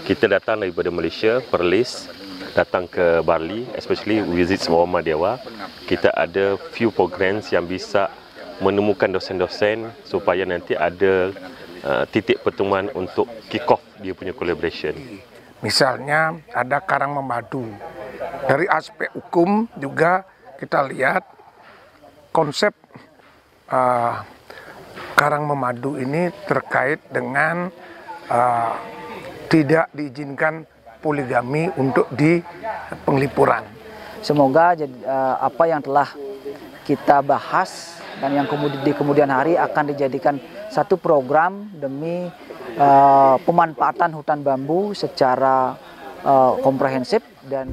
kita datang daripada Malaysia, Perlis, datang ke Bali, especially visit Warma Dewa. Kita ada few programs yang bisa menemukan dosen-dosen supaya nanti ada titik pertemuan untuk kick off dia punya collaboration. Misalnya ada karang memadu. Dari aspek hukum juga kita lihat konsep karang memadu ini terkait dengan tidak diizinkan poligami untuk di Penglipuran. Semoga apa yang telah kita bahas dan yang di kemudian hari akan dijadikan satu program demi pemanfaatan hutan bambu secara komprehensif dan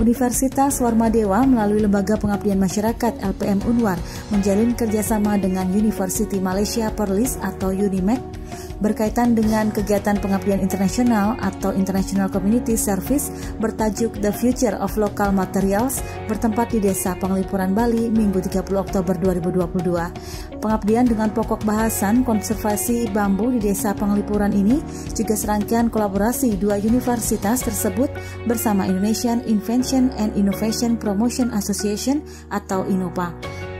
Universitas Warma Dewa melalui Lembaga Pengabdian Masyarakat LPM Unwar menjalin kerjasama dengan University Malaysia Perlis atau UNIMAC berkaitan dengan kegiatan pengabdian internasional atau International Community Service bertajuk The Future of Local Materials bertempat di Desa Penglipuran, Bali, Minggu 30 Oktober 2022. Pengabdian dengan pokok bahasan konservasi bambu di Desa Penglipuran ini juga serangkaian kolaborasi dua universitas tersebut bersama Indonesian Invention and Innovation Promotion Association atau INOPA.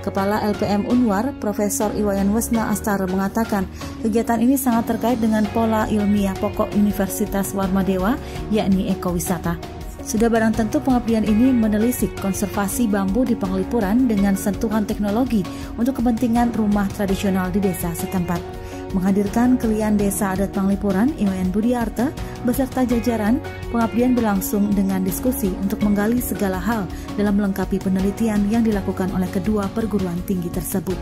Kepala LPM Unwar, Profesor Iwayan Wesna Astara mengatakan kegiatan ini sangat terkait dengan pola ilmiah pokok Universitas Warma Dewa, yakni ekowisata. Sudah barang tentu pengabdian ini menelisik konservasi bambu di Penglipuran dengan sentuhan teknologi untuk kepentingan rumah tradisional di desa setempat. Menghadirkan kelian Desa Adat Penglipuran, Iwayan Budiarta, beserta jajaran, pengabdian berlangsung dengan diskusi untuk menggali segala hal dalam melengkapi penelitian yang dilakukan oleh kedua perguruan tinggi tersebut.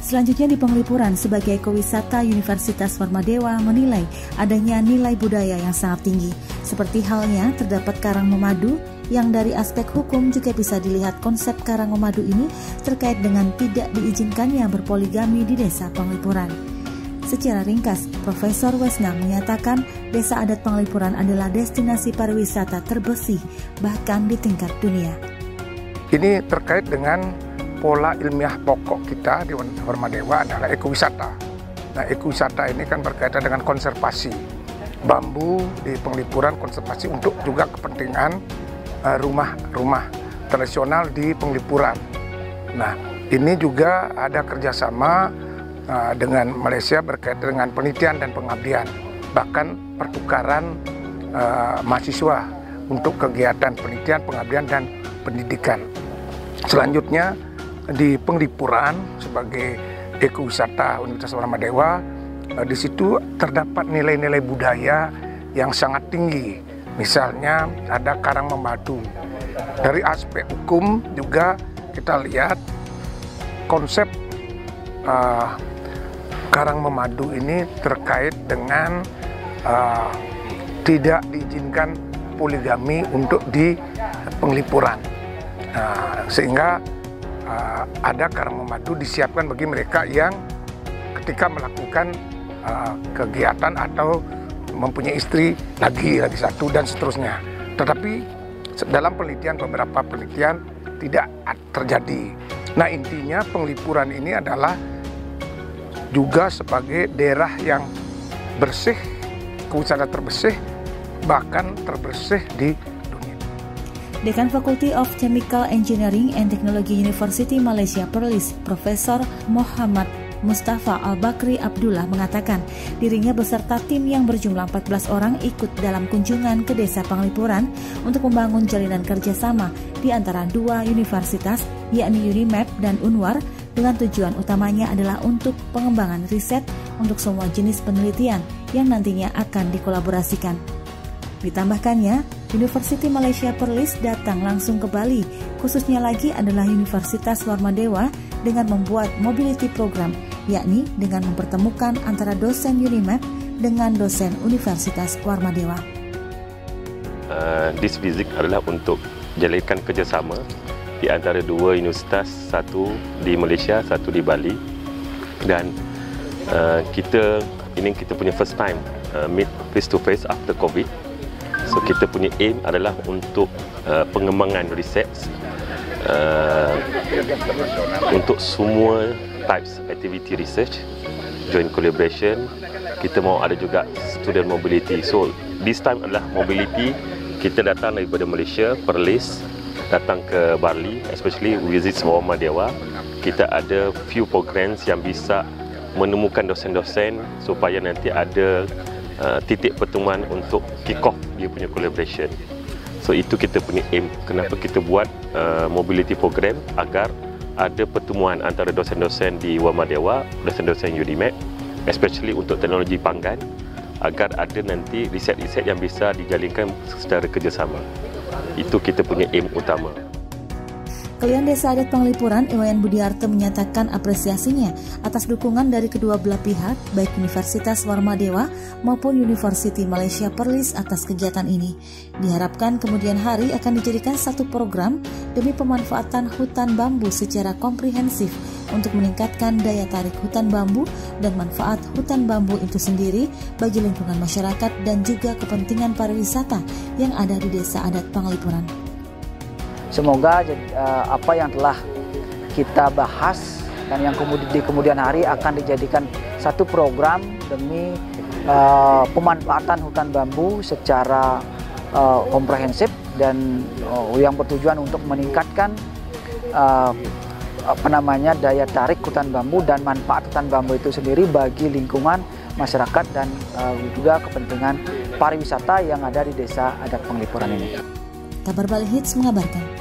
Selanjutnya di Penglipuran, sebagai ekowisata Universitas Warma Dewa menilai adanya nilai budaya yang sangat tinggi. Seperti halnya terdapat karang memadu yang dari aspek hukum juga bisa dilihat konsep karang memadu ini terkait dengan tidak diizinkannya berpoligami di Desa Penglipuran. Secara ringkas, Profesor Wesna menyatakan Desa Adat Penglipuran adalah destinasi pariwisata terbersih bahkan di tingkat dunia. Ini terkait dengan pola ilmiah pokok kita di Warma Dewa adalah ekowisata. Nah, ekowisata ini kan berkaitan dengan konservasi bambu di Penglipuran, konservasi untuk juga kepentingan rumah-rumah tradisional di Penglipuran. Nah, ini juga ada kerjasama dengan Malaysia berkaitan dengan penelitian dan pengabdian, bahkan pertukaran mahasiswa untuk kegiatan penelitian, pengabdian, dan pendidikan. Selanjutnya di Penglipuran sebagai ekowisata Universitas Warma Dewa, di situ terdapat nilai-nilai budaya yang sangat tinggi. Misalnya ada karang memadu. Dari aspek hukum juga kita lihat konsep karang memadu ini terkait dengan tidak diizinkan poligami untuk di Penglipuran. Sehingga ada karang memadu disiapkan bagi mereka yang ketika melakukan kegiatan atau mempunyai istri lagi satu dan seterusnya. Tetapi dalam beberapa penelitian tidak terjadi. Nah, intinya Penglipuran ini adalah juga sebagai daerah yang bersih, ekowisata terbersih, bahkan terbersih di dunia. Dekan Faculty of Chemical Engineering and Technology University Malaysia Perlis, Profesor Muhammad Mustafa Al-Bakri Abdullah mengatakan dirinya beserta tim yang berjumlah 14 orang ikut dalam kunjungan ke Desa Penglipuran untuk membangun jalinan kerjasama di antara dua universitas, yakni UNIMAP dan Unwar, dengan tujuan utamanya adalah untuk pengembangan riset untuk semua jenis penelitian yang nantinya akan dikolaborasikan. Ditambahkannya, University Malaysia Perlis datang langsung ke Bali, khususnya lagi adalah Universitas Warma Dewa dengan membuat mobility program, yakni dengan mempertemukan antara dosen UNIMAP dengan dosen Universitas Warma Dewa. This visit adalah untuk jalinkan kerjasama di antara dua universitas, satu di Malaysia, satu di Bali, dan Kita punya first time meet face to face after COVID. So kita punya aim adalah untuk pengembangan research untuk semua types activity research, joint collaboration. Kita mau ada juga student mobility. So this time adalah mobility. Kita datang daripada Malaysia, Perlis, datang ke Bali, especially visit Sawama Dewa. Kita ada few programs yang bisa menemukan dosen-dosen supaya nanti ada titik pertemuan untuk kick off dia punya collaboration. So itu kita punya aim. Kenapa kita buat mobility program, agar ada pertemuan antara dosen-dosen di Sawama Dewa, dosen-dosen UNIMEC, especially untuk teknologi panggan, agar ada nanti riset-riset yang bisa dijalinkan secara kerjasama. Itu kita punya aim utama. Kalian Desa Adat Penglipuran, Iwayan Budiarto menyatakan apresiasinya atas dukungan dari kedua belah pihak, baik Universitas Sawama Dewa maupun University Malaysia Perlis atas kegiatan ini. Diharapkan kemudian hari akan dijadikan satu program demi pemanfaatan hutan bambu secara komprehensif untuk meningkatkan daya tarik hutan bambu dan manfaat hutan bambu itu sendiri bagi lingkungan masyarakat dan juga kepentingan pariwisata yang ada di Desa Adat Penglipuran. Semoga apa yang telah kita bahas dan yang di kemudian hari akan dijadikan satu program demi pemanfaatan hutan bambu secara komprehensif dan yang bertujuan untuk meningkatkan daya tarik hutan bambu dan manfaat hutan bambu itu sendiri bagi lingkungan masyarakat dan juga kepentingan pariwisata yang ada di Desa Adat Penglipuran ini. Kabar Bali Hits mengabarkan.